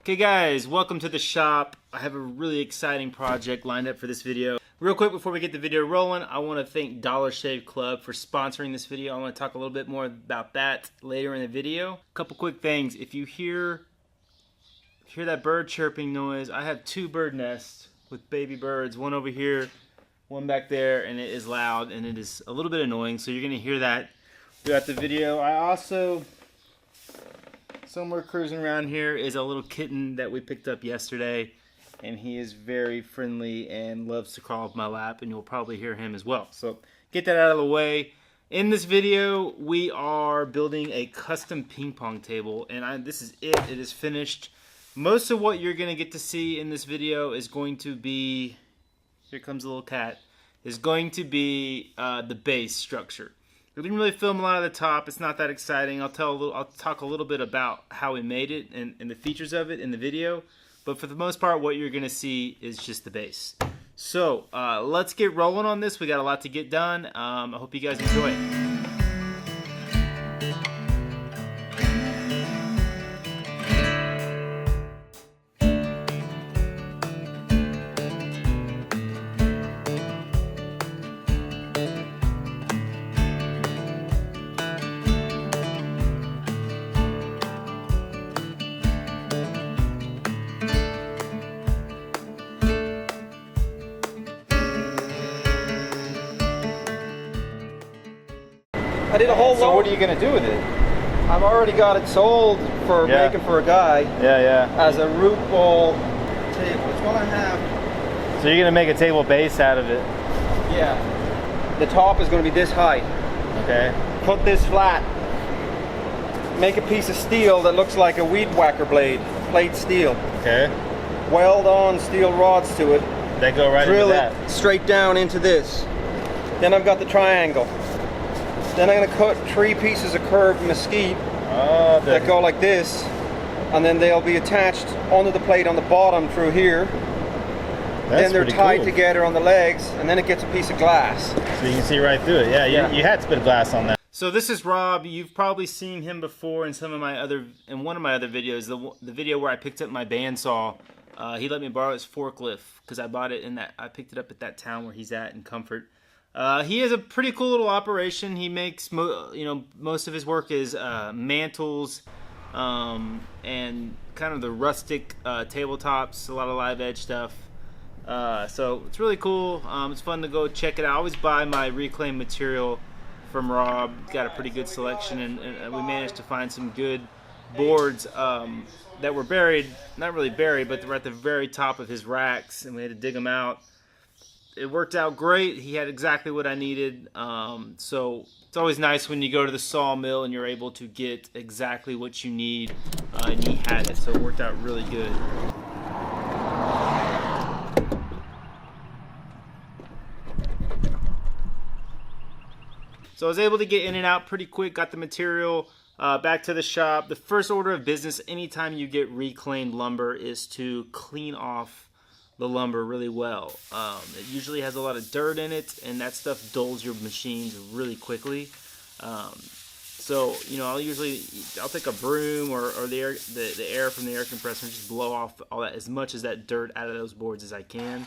Okay guys, welcome to the shop. I have a really exciting project lined up for this video. Real quick before we get the video rolling, I want to thank Dollar Shave Club for sponsoring this video. I want to talk a little bit more about that later in the video. A couple quick things. If you hear that bird chirping noise, I have two bird nests with baby birds, one over here, one back there, and it is loud and it is a little bit annoying, so you're going to hear that throughout the video. I also, somewhere cruising around here is a little kitten that we picked up yesterday, and he is very friendly and loves to crawl off my lap, and you'll probably hear him as well. So get that out of the way. In this video, we are building a custom ping pong table, and this is it. It is finished. Most of what you're going to get to see in this video is going to be, here comes the little cat, is going to be the base structure. We didn't really film a lot of the top. It's not that exciting. I'll talk a little bit about how we made it and the features of it in the video. But for the most part, what you're going to see is just the base. So let's get rolling on this. We got a lot to get done. I hope you guys enjoy it. I did a whole load. So what are you going to do with it? I've already got it sold for making for a guy. Yeah. As a root ball table. It's what I have. So you're going to make a table base out of it? Yeah. The top is going to be this high. Okay. Put this flat. Make a piece of steel that looks like a weed whacker blade. Plate steel. Okay. Weld on steel rods to it. They go right into that. Drill it straight down into this. Then I've got the triangle. Then I'm going to cut 3 pieces of curved mesquite that go like this, and then they'll be attached onto the plate on the bottom through here. Then they're tied together on the legs, and then it gets a piece of glass. So you can see right through it. Yeah. You had to put glass on that. So this is Rob. You've probably seen him before in one of my other videos, the video where I picked up my bandsaw. He let me borrow his forklift because I picked it up at that town where he's at in Comfort. He has a pretty cool little operation. He makes most of his work is mantles and kind of the rustic tabletops, a lot of live edge stuff. So it's really cool. It's fun to go check it out. I always buy my reclaimed material from Rob. Got a pretty good selection, and we managed to find some good boards that were buried, not really buried, but they were at the very top of his racks, and we had to dig them out. It worked out great. He had exactly what I needed. So it's always nice when you go to the sawmill and you're able to get exactly what you need, and he had it. So it worked out really good. So I was able to get in and out pretty quick, got the material back to the shop. The first order of business anytime you get reclaimed lumber is to clean off the lumber really well. It usually has a lot of dirt in it, and that stuff dulls your machines really quickly. So I'll take a broom or the air from the air compressor and just blow off all that, as much as that dirt out of those boards as I can.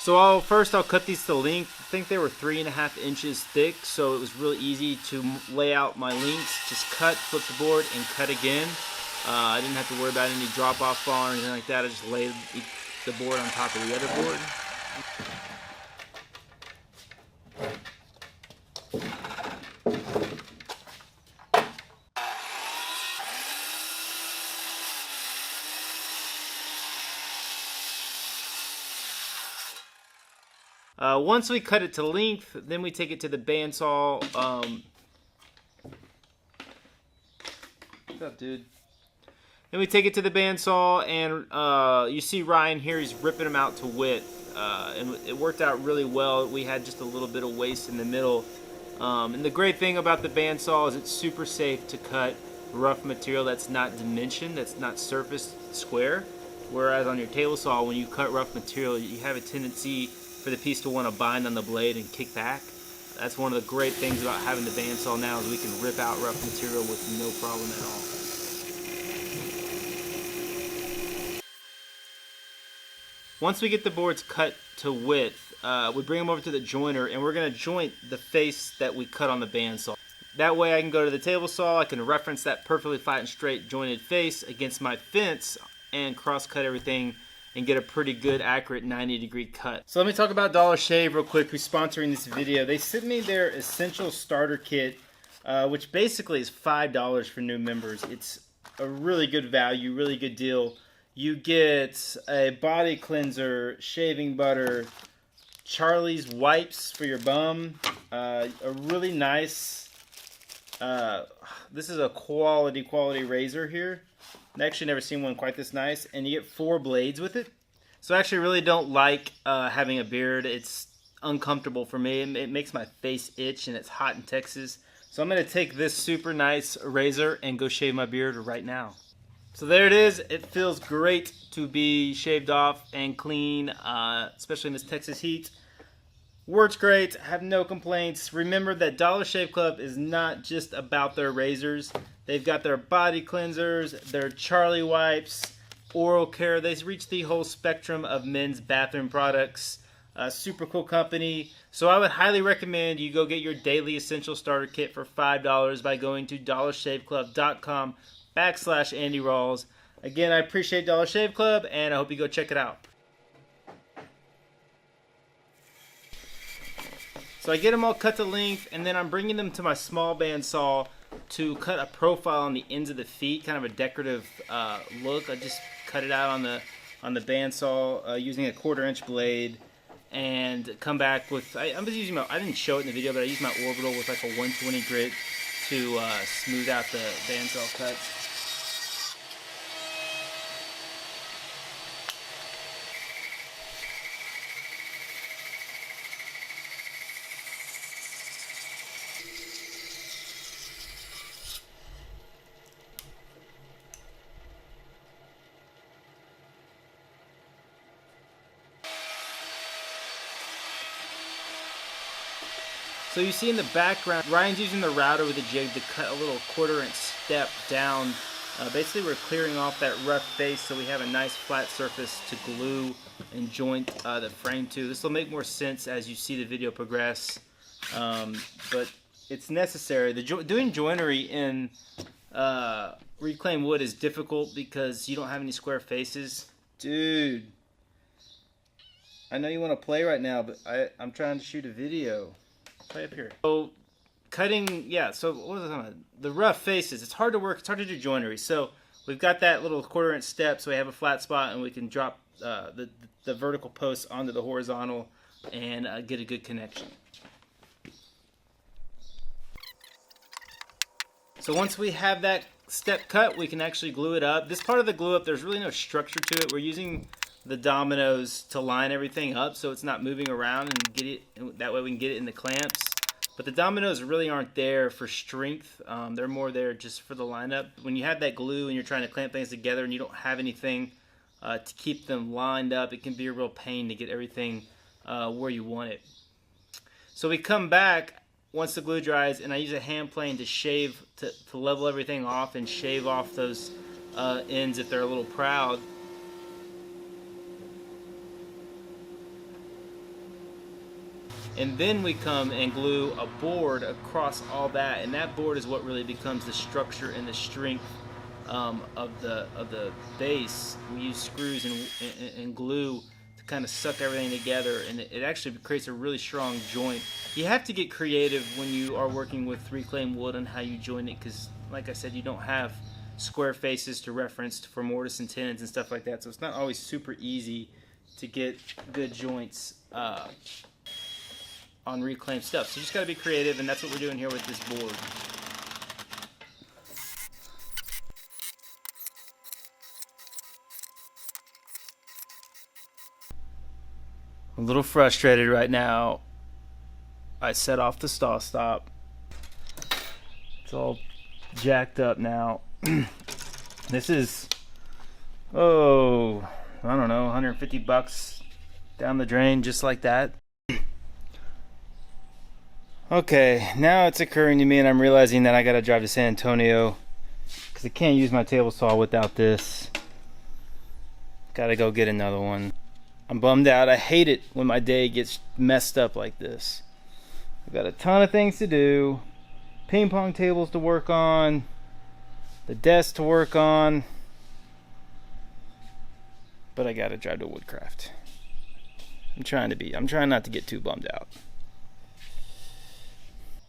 So first I'll cut these to length. I think they were 3.5 inches thick, so it was really easy to lay out my lengths. Just cut, flip the board, and cut again. I didn't have to worry about any drop off fall or anything like that. I just laid the board on top of the other board. Once we cut it to length, then we take it to the bandsaw. What's up, dude? Then we take it to the bandsaw, and you see Ryan here, he's ripping them out to width, and it worked out really well. We had just a little bit of waste in the middle, and the great thing about the bandsaw is it's super safe to cut rough material that's not dimensioned, that's not surface square, whereas on your table saw, when you cut rough material, you have a tendency for the piece to want to bind on the blade and kick back. That's one of the great things about having the bandsaw now, is we can rip out rough material with no problem at all. Once we get the boards cut to width, we bring them over to the joiner, and we're going to joint the face that we cut on the bandsaw. That way I can go to the table saw, I can reference that perfectly flat and straight jointed face against my fence and cross cut everything and get a pretty good accurate 90-degree cut. So let me talk about Dollar Shave real quick, who's sponsoring this video. They sent me their Essential Starter Kit, which basically is $5 for new members. It's a really good value, really good deal. You get a body cleanser, shaving butter, Charlie's wipes for your bum, a really nice, this is a quality razor here. I've actually never seen one quite this nice, and you get 4 blades with it. So I actually really don't like having a beard. It's uncomfortable for me. It makes my face itch, and it's hot in Texas. So I'm going to take this super nice razor and go shave my beard right now. So there it is. It feels great to be shaved off and clean, especially in this Texas heat. Works great. Have no complaints. Remember that Dollar Shave Club is not just about their razors. They've got their body cleansers, their Charlie wipes, oral care. They reach the whole spectrum of men's bathroom products. Super cool company. So I would highly recommend you go get your daily essential starter kit for $5 by going to dollarshaveclub.com/Andy Rawls. Again, I appreciate Dollar Shave Club, and I hope you go check it out. So I get them all cut to length, and then I'm bringing them to my small band saw to cut a profile on the ends of the feet, kind of a decorative look. I just cut it out on the band saw using a 1/4-inch blade, and come back with, I was using I didn't show it in the video, but I used my orbital with like a 120 grit to smooth out the bandsaw cuts. So you see in the background, Ryan's using the router with a jig to cut a little 1/4-inch step down. Basically, we're clearing off that rough face so we have a nice flat surface to glue and joint the frame to. This will make more sense as you see the video progress, but it's necessary. Doing joinery in reclaimed wood is difficult because you don't have any square faces. Dude, I know you want to play right now, but I'm trying to shoot a video. Play up here. So cutting, yeah, so what was I talking about? The rough faces. It's hard to work, it's hard to do joinery. So we've got that little 1/4-inch step so we have a flat spot and we can drop the vertical posts onto the horizontal and get a good connection. So once we have that step cut, we can actually glue it up. This part of the glue up, there's really no structure to it. We're using the dominoes to line everything up so it's not moving around and get it, that way we can get it in the clamps. But the dominoes really aren't there for strength. They're more there just for the lineup. When you have that glue and you're trying to clamp things together and you don't have anything to keep them lined up, it can be a real pain to get everything where you want it. So we come back once the glue dries, and I use a hand plane to shave, to level everything off and shave off those ends if they're a little proud. And then we come and glue a board across all that, and that board is what really becomes the structure and the strength of the base. We use screws and glue to kind of suck everything together, and it actually creates a really strong joint. You have to get creative when you are working with reclaimed wood on how you join it, because like I said, you don't have square faces to reference for mortise and tenons and stuff like that, so it's not always super easy to get good joints on reclaimed stuff. So you just got to be creative, and that's what we're doing here with this board. I'm a little frustrated right now. I set off the stall stop. It's all jacked up now. This is, oh, I don't know, 150 bucks down the drain just like that. Okay, now it's occurring to me, and I'm realizing that I gotta drive to San Antonio because I can't use my table saw without this. Gotta go get another one. I'm bummed out. I hate it when my day gets messed up like this. I've got a ton of things to do. Ping pong tables to work on. The desk to work on. But I gotta drive to Woodcraft. I'm trying not to get too bummed out.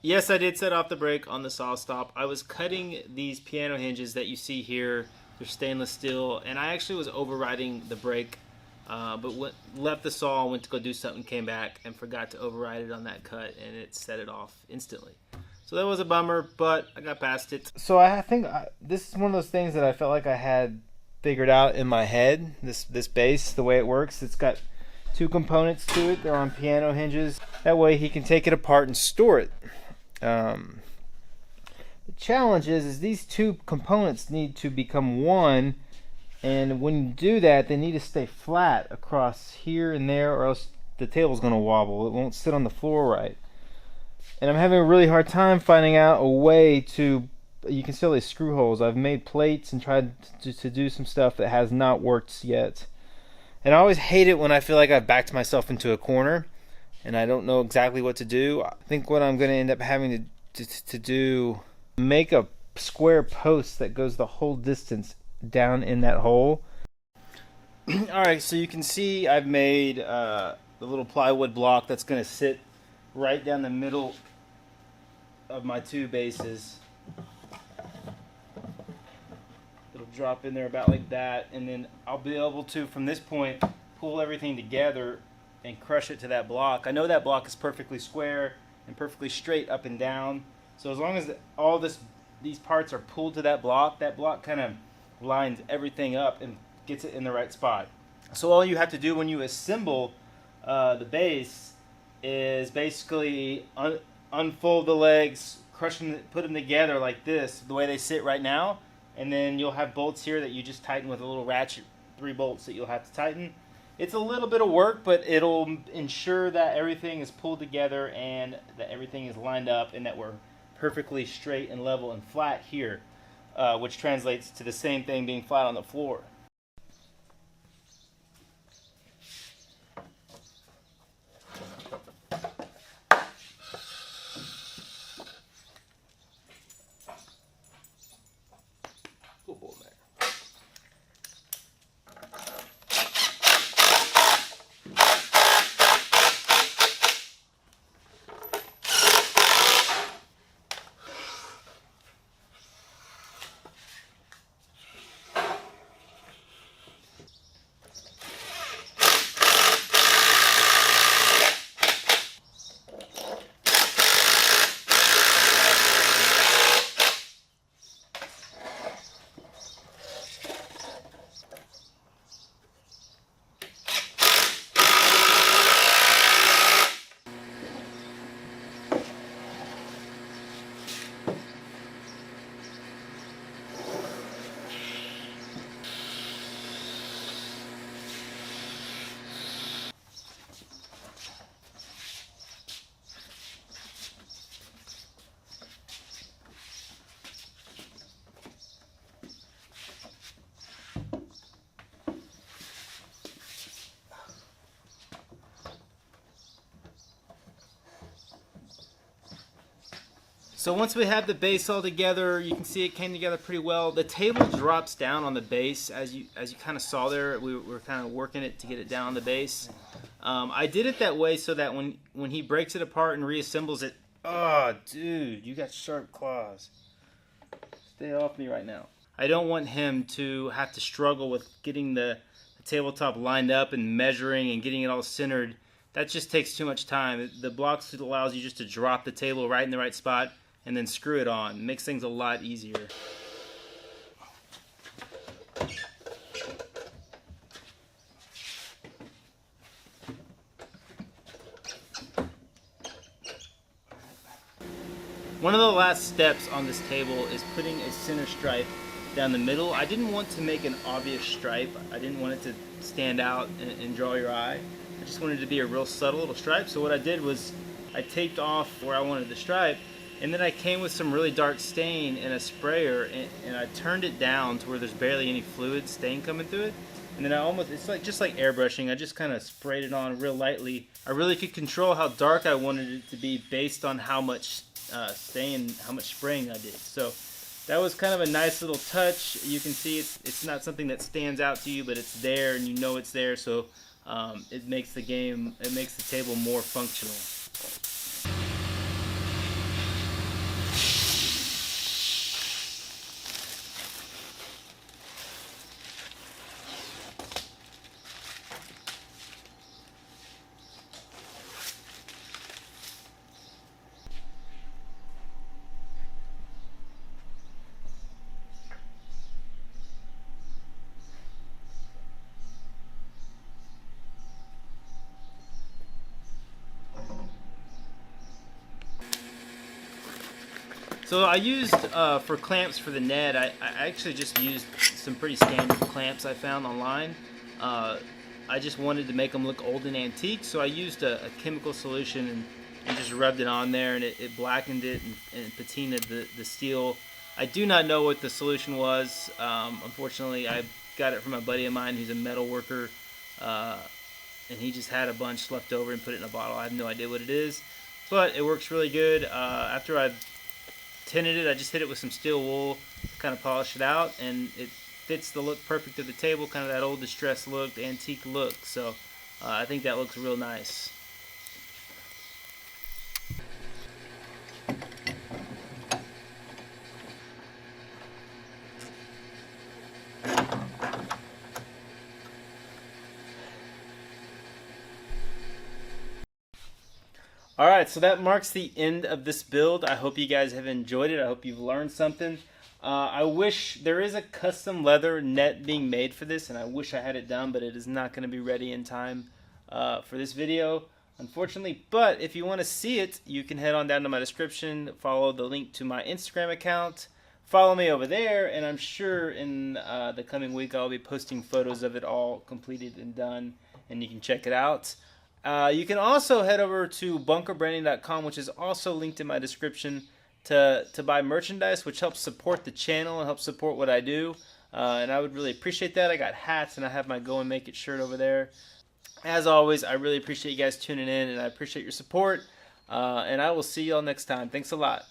Yes, I did set off the brake on the saw stop. I was cutting these piano hinges that you see here. They're stainless steel, and I actually was overriding the brake, but left the saw, went to go do something, came back, and forgot to override it on that cut, and it set it off instantly. So that was a bummer, but I got past it. So I think this is one of those things that I felt like I had figured out in my head. This bass, the way it works, it's got two components to it. They're on piano hinges. That way he can take it apart and store it. The challenge is these two components need to become one, and when you do that, they need to stay flat across here and there, or else the table's going to wobble. It won't sit on the floor right. And I'm having a really hard time finding out a way to, you can see all these screw holes. I've made plates and tried to do some stuff that has not worked yet. And I always hate it when I feel like I've backed myself into a corner and I don't know exactly what to do. I think what I'm going to end up having to do, make a square post that goes the whole distance down in that hole. Alright, so you can see I've made the little plywood block that's going to sit right down the middle of my two bases. It'll drop in there about like that, and then I'll be able to, from this point, pull everything together and crush it to that block. I know that block is perfectly square and perfectly straight up and down, so as long as all these parts are pulled to that block kind of lines everything up and gets it in the right spot. So all you have to do when you assemble the base is basically unfold the legs, crush them, put them together like this, the way they sit right now, and then you'll have bolts here that you just tighten with a little ratchet, 3 bolts that you'll have to tighten. It's a little bit of work, but it'll ensure that everything is pulled together and that everything is lined up and that we're perfectly straight and level and flat here, which translates to the same thing being flat on the floor. So once we have the base all together, you can see it came together pretty well. The table drops down on the base, as you kind of saw there. We were kind of working it to get it down on the base. I did it that way so that when he breaks it apart and reassembles it, oh, dude, you got sharp claws. Stay off me right now. I don't want him to have to struggle with getting the tabletop lined up and measuring and getting it all centered. That just takes too much time. The blocks allows you just to drop the table right in the right spot and then screw it on. It makes things a lot easier. One of the last steps on this table is putting a center stripe down the middle. I didn't want to make an obvious stripe. I didn't want it to stand out and draw your eye. I just wanted it to be a real subtle little stripe. So what I did was I taped off where I wanted the stripe, and then I came with some really dark stain and a sprayer, and I turned it down to where there's barely any fluid stain coming through it. And then it's like just like airbrushing. I just kind of sprayed it on real lightly. I really could control how dark I wanted it to be based on how much how much spraying I did. So that was kind of a nice little touch. You can see it's not something that stands out to you, but it's there and you know it's there. So it makes the table more functional. So I used, for clamps for the Ned, I actually just used some pretty standard clamps I found online. I just wanted to make them look old and antique, so I used a chemical solution and just rubbed it on there, and it blackened it and patinaed the steel. I do not know what the solution was. Unfortunately, I got it from a buddy of mine who's a metal worker, and he just had a bunch left over and put it in a bottle. I have no idea what it is, but it works really good. After I tinted it, I just hit it with some steel wool, kind of polish it out, and it fits the look perfect of the table, kind of that old distressed look, the antique look. So I think that looks real nice. Alright, so that marks the end of this build. I hope you guys have enjoyed it. I hope you've learned something. I wish there is a custom leather net being made for this, and I wish I had it done, but it is not going to be ready in time for this video, unfortunately. But if you want to see it, you can head on down to my description, follow the link to my Instagram account, follow me over there, and I'm sure in the coming week I'll be posting photos of it all completed and done, and you can check it out. You can also head over to bunkerbranding.com, which is also linked in my description, to buy merchandise, which helps support the channel and helps support what I do. And I would really appreciate that. I got hats and I have my Go and Make It shirt over there. As always, I really appreciate you guys tuning in, and I appreciate your support. And I will see y'all next time. Thanks a lot.